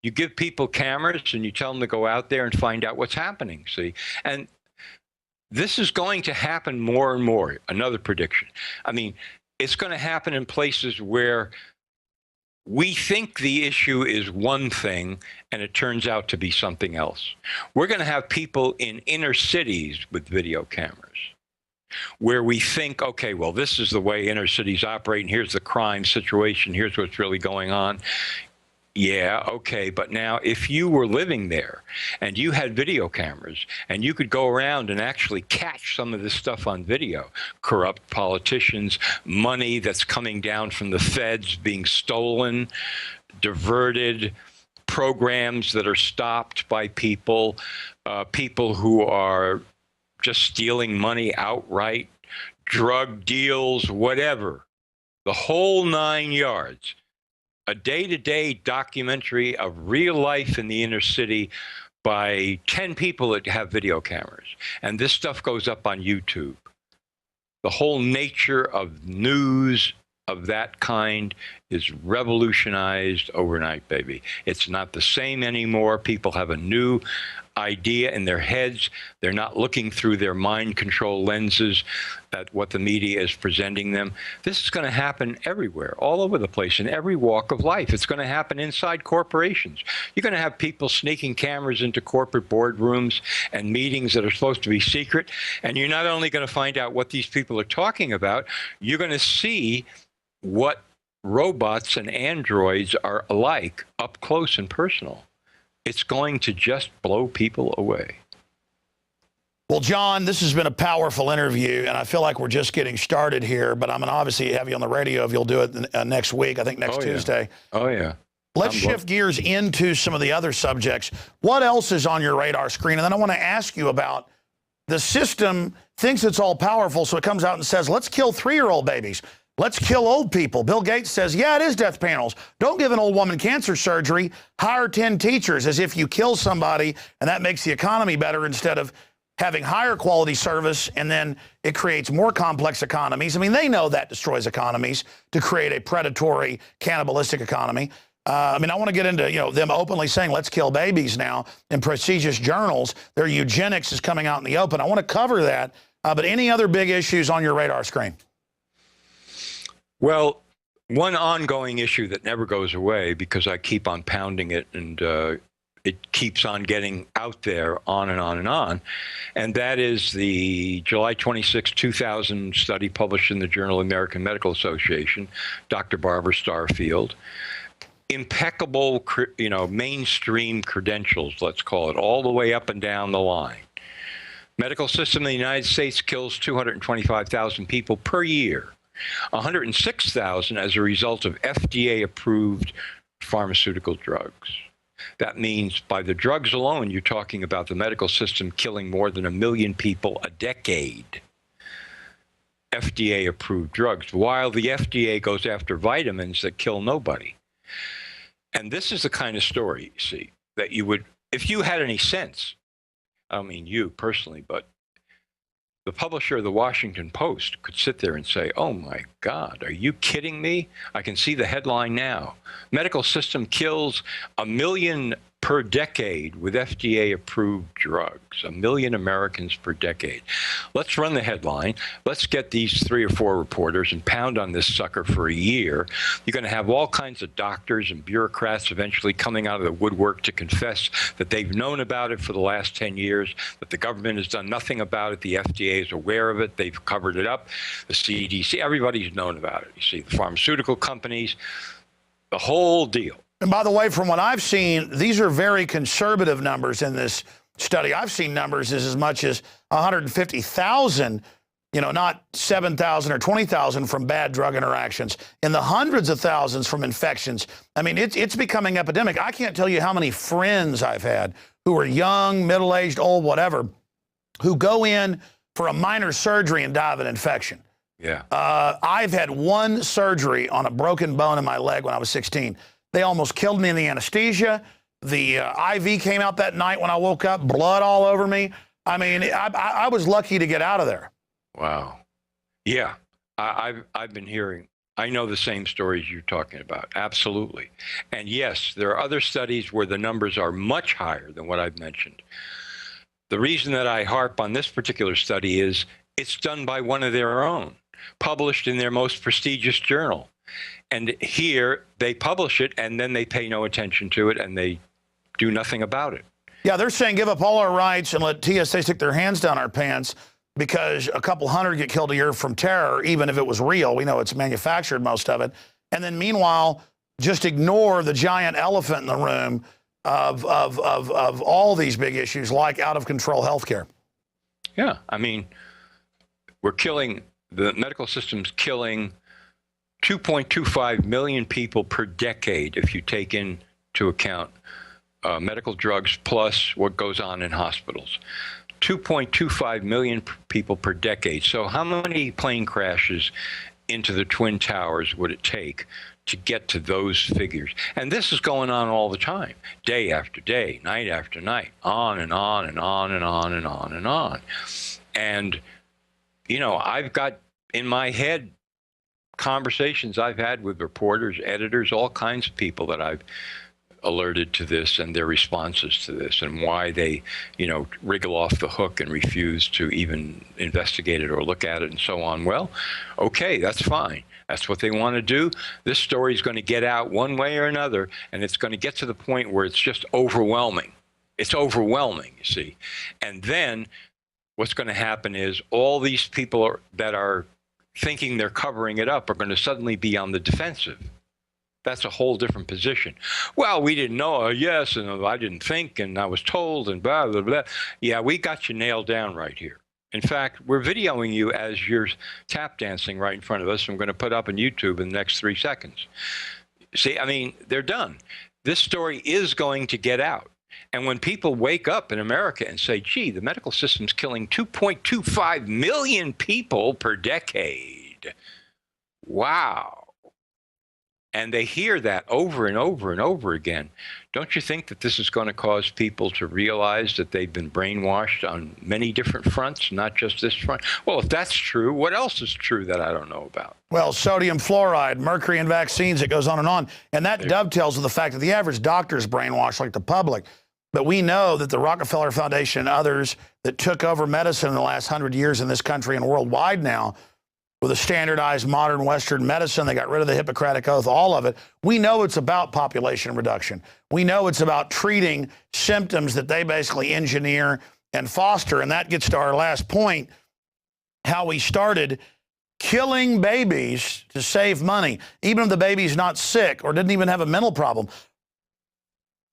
You give people cameras and you tell them to go out there and find out what's happening, see? And this is going to happen more and more. Another prediction. I mean, it's going to happen in places where we think the issue is one thing and it turns out to be something else. We're going to have people in inner cities with video cameras where we think, okay, well, this is the way inner cities operate, and here's the crime situation, here's what's really going on. Yeah, okay, but now if you were living there and you had video cameras and you could go around and actually catch some of this stuff on video, corrupt politicians, money that's coming down from the feds being stolen, diverted, programs that are stopped by people, people who are just stealing money outright, drug deals, whatever, the whole 9 yards. A day-to-day documentary of real life in the inner city by 10 people that have video cameras. And this stuff goes up on YouTube. The whole nature of news of that kind is revolutionized overnight, baby. It's not the same anymore. People have a new idea in their heads. They're not looking through their mind control lenses at what the media is presenting them. This is going to happen everywhere, all over the place, in every walk of life. It's going to happen inside corporations. You're going to have people sneaking cameras into corporate boardrooms and meetings that are supposed to be secret. And you're not only going to find out what these people are talking about, you're going to see what robots and androids are like up close and personal. It's going to just blow people away. Well, John, this has been a powerful interview, and I feel like we're just getting started here, but I'm going to obviously have you on the radio if you'll do it next week, I think next Tuesday. Oh, yeah. Let's shift gears into some of the other subjects. What else is on your radar screen? And then I want to ask you about the system thinks it's all powerful, so it comes out and says, let's kill 3-year-old babies. Let's kill old people. Bill Gates says, yeah, it is death panels. Don't give an old woman cancer surgery. Hire 10 teachers, as if you kill somebody and that makes the economy better instead of having higher quality service, and then it creates more complex economies. I mean, they know that destroys economies to create a predatory, cannibalistic economy. I mean, I want to get into, them openly saying, let's kill babies now in prestigious journals. Their eugenics is coming out in the open. I want to cover that. But any other big issues on your radar screen? Well, one ongoing issue that never goes away, because I keep on pounding it and it keeps on getting out there on and on and on, and that is the July 26, 2000 study published in the Journal of the American Medical Association, Dr. Barbara Starfield. Impeccable, mainstream credentials, let's call it, all the way up and down the line. Medical system in the United States kills 225,000 people per year. 106,000 as a result of FDA-approved pharmaceutical drugs. That means by the drugs alone, you're talking about the medical system killing more than 1 million people a decade. FDA-approved drugs, while the FDA goes after vitamins that kill nobody. And this is the kind of story, you see, that you would, if you had any sense, I don't mean you personally, but the publisher of the Washington Post could sit there and say, oh my God, are you kidding me? I can see the headline now. Medical system kills 1 million per decade with FDA-approved drugs. 1 million Americans per decade. Let's run the headline. Let's get these 3 or 4 reporters and pound on this sucker for a year. You're going to have all kinds of doctors and bureaucrats eventually coming out of the woodwork to confess that they've known about it for the last 10 years, that the government has done nothing about it. The FDA is aware of it. They've covered it up. The CDC, everybody's known about it. You see, the pharmaceutical companies, the whole deal. And by the way, from what I've seen, these are very conservative numbers in this study. I've seen numbers as much as 150,000, not 7,000 or 20,000 from bad drug interactions, in the hundreds of thousands from infections. I mean, it's becoming epidemic. I can't tell you how many friends I've had who are young, middle-aged, old, whatever, who go in for a minor surgery and die of an infection. Yeah. I've had one surgery on a broken bone in my leg when I was 16. They almost killed me in the anesthesia. The IV came out that night when I woke up, blood all over me. I mean, I was lucky to get out of there. Wow. Yeah, I've been hearing I know the same stories you're talking about. Absolutely. And yes, there are other studies where the numbers are much higher than what I've mentioned. The reason that I harp on this particular study is it's done by one of their own, published in their most prestigious journal. And here they publish it and then they pay no attention to it and they do nothing about it. Yeah, they're saying give up all our rights and let TSA stick their hands down our pants because a couple hundred get killed a year from terror, even if it was real. We know it's manufactured, most of it. And then meanwhile, just ignore the giant elephant in the room of all these big issues like out-of-control healthcare. Yeah, I mean, we're killing, the medical system's killing 2.25 million people per decade if you take into account medical drugs plus what goes on in hospitals. 2.25 million people per decade. So how many plane crashes into the Twin Towers would it take to get to those figures? And this is going on all the time, day after day, night after night, on and on and on and on and on and on. And, you know, I've got in my head conversations I've had with reporters, editors, all kinds of people that I've alerted to this and their responses to this and why they, you know, wriggle off the hook and refuse to even investigate it or look at it and so on. Well, okay, that's fine. That's what they want to do. This story is going to get out one way or another, and it's going to get to the point where it's just overwhelming. It's overwhelming, you see. And then what's going to happen is all these people that are thinking they're covering it up are going to suddenly be on the defensive. That's a whole different position. Well, we didn't know, yes, and I didn't think, and I was told, and blah, blah, blah. Yeah, we got you nailed down right here. In fact, we're videoing you as you're tap dancing right in front of us. I'm going to put up on YouTube in the next 3 seconds. See, I mean, they're done. This story is going to get out. And when people wake up in America and say, gee, the medical system's killing 2.25 million people per decade. Wow. And they hear that over and over and over again. Don't you think that this is going to cause people to realize that they've been brainwashed on many different fronts, not just this front? Well, if that's true, what else is true that I don't know about? Well, sodium fluoride, mercury in vaccines, it goes on. And that dovetails with the fact that the average doctor is brainwashed like the public. But we know that the Rockefeller Foundation and others that took over medicine in the last 100 years in this country and worldwide now, with a standardized modern Western medicine, they got rid of the Hippocratic Oath, all of it. We know it's about population reduction. We know it's about treating symptoms that they basically engineer and foster. And that gets to our last point, how we started killing babies to save money, even if the baby's not sick or didn't even have a mental problem.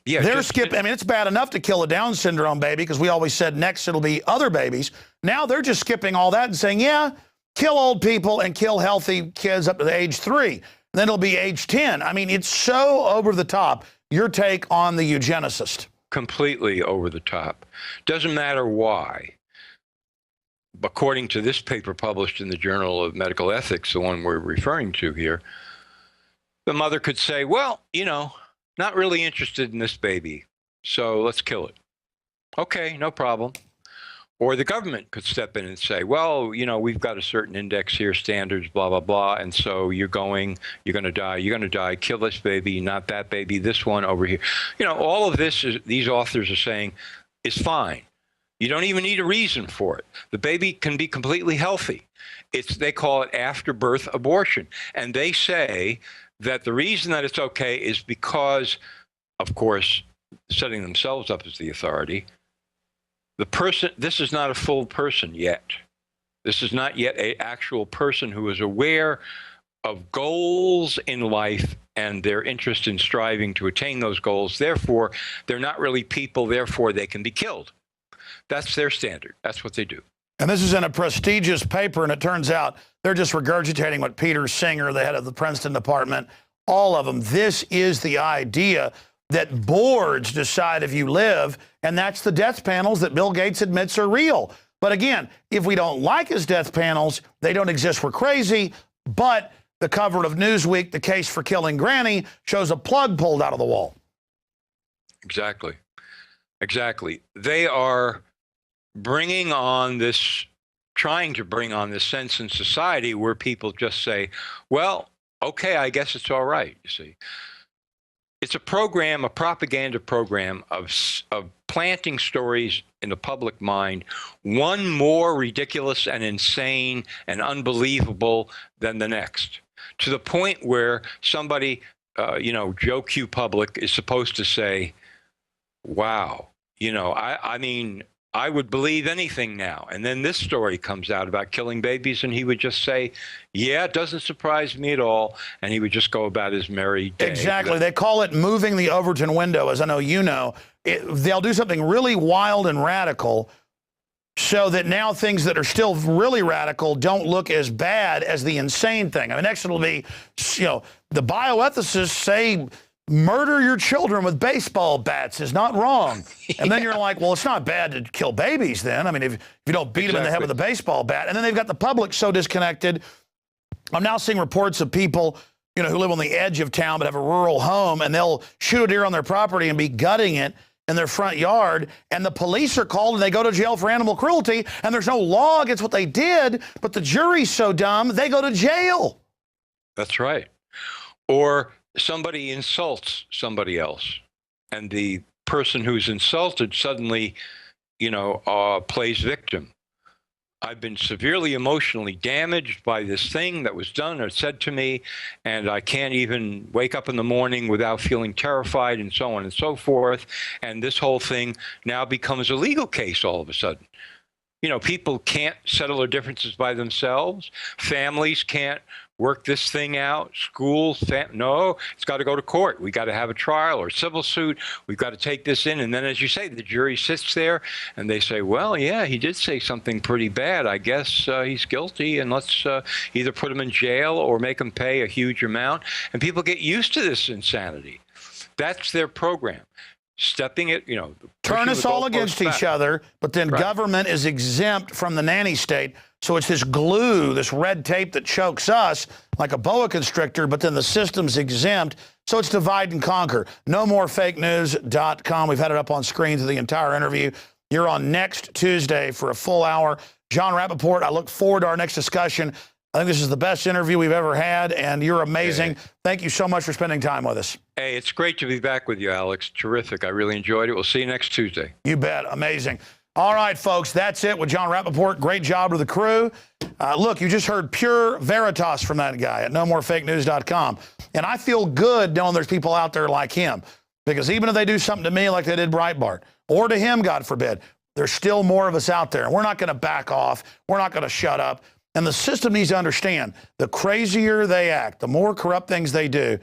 Yeah, they're skipping. I mean, it's bad enough to kill a Down syndrome baby because we always said next it'll be other babies. Now they're just skipping all that and saying, yeah, kill old people and kill healthy kids up to the age 3. Then it'll be age 10. I mean, it's so over the top. Your take on the eugenicist? Completely over the top. Doesn't matter why. According to this paper published in the Journal of Medical Ethics, the one we're referring to here, the mother could say, well, you know, not really interested in this baby, so let's kill it. Okay, no problem. Or the government could step in and say, well, you know, we've got a certain index here, standards, blah, blah, blah. And so you're going to die, kill this baby, not that baby, this one over here. You know, all of this, these authors are saying, is fine. You don't even need a reason for it. The baby can be completely healthy. They call it after birth abortion. And they say that the reason that it's okay is because, of course, setting themselves up as the authority, the person, this is not a full person yet. This is not yet an actual person who is aware of goals in life and their interest in striving to attain those goals. Therefore, they're not really people. Therefore, they can be killed. That's their standard. That's what they do. And this is in a prestigious paper, and it turns out they're just regurgitating what Peter Singer, the head of the Princeton department, all of them. This is the idea that boards decide if you live, and that's the death panels that Bill Gates admits are real. But again, if we don't like his death panels, they don't exist, we're crazy. But the cover of Newsweek, the case for killing Granny, shows a plug pulled out of the wall. Exactly. Exactly. They are bringing on this, trying to bring on this sense in society where people just say, well, okay, I guess it's all right, you see. It's a program, a propaganda program of planting stories in the public mind, one more ridiculous and insane and unbelievable than the next, to the point where somebody, Joe Q. Public is supposed to say, wow, I mean, I would believe anything now. And then this story comes out about killing babies, and he would just say, yeah, it doesn't surprise me at all. And he would just go about his merry day. Exactly. They call it moving the Overton window, as I know you know. They'll do something really wild and radical so that now things that are still really radical don't look as bad as the insane thing. I mean, next it'll be, the bioethicists say murder your children with baseball bats is not wrong. And then you're like, well, it's not bad to kill babies then. I mean, if you don't beat them in the head with a baseball bat. And then they've got the public so disconnected. I'm now seeing reports of people, who live on the edge of town but have a rural home, and they'll shoot a deer on their property and be gutting it in their front yard, and the police are called and they go to jail for animal cruelty, and there's no law against what they did, but the jury's so dumb, they go to jail. That's right. Or somebody insults somebody else, and the person who's insulted suddenly, plays victim. I've been severely emotionally damaged by this thing that was done or said to me, and I can't even wake up in the morning without feeling terrified, and so on and so forth. And this whole thing now becomes a legal case all of a sudden. People can't settle their differences by themselves. Families can't work this thing out. Schools, no, it's got to go to court. We got to have a trial or civil suit. We've got to take this in. And then, as you say, the jury sits there and they say, well, yeah, he did say something pretty bad. I guess he's guilty, and let's either put him in jail or make him pay a huge amount. And people get used to this insanity. That's their program. Stepping it, turn us all against each other, but then government is exempt from the nanny state. So it's this glue, this red tape that chokes us like a boa constrictor, but then the system's exempt. So it's divide and conquer. NoMoreFakeNews.com. We've had it up on screen through the entire interview. You're on next Tuesday for a full hour. John Rappaport, I look forward to our next discussion. I think this is the best interview we've ever had, and you're amazing. Hey. Thank you so much for spending time with us. Hey, it's great to be back with you, Alex. Terrific. I really enjoyed it. We'll see you next Tuesday. You bet. Amazing. All right, folks, that's it with John Rappaport. Great job to the crew. Look, you just heard pure veritas from that guy at NoMoreFakeNews.com. And I feel good knowing there's people out there like him, because even if they do something to me like they did Breitbart, or to him, God forbid, there's still more of us out there. And we're not going to back off. We're not going to shut up. And the system needs to understand, the crazier they act, the more corrupt things they do,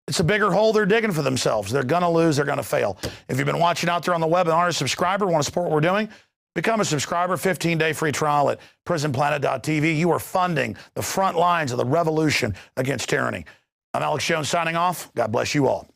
it's a bigger hole they're digging for themselves. They're going to lose. They're going to fail. If you've been watching out there on the web and aren't a subscriber, want to support what we're doing, become a subscriber. 15-day free trial at PrisonPlanet.tv. You are funding the front lines of the revolution against tyranny. I'm Alex Jones signing off. God bless you all.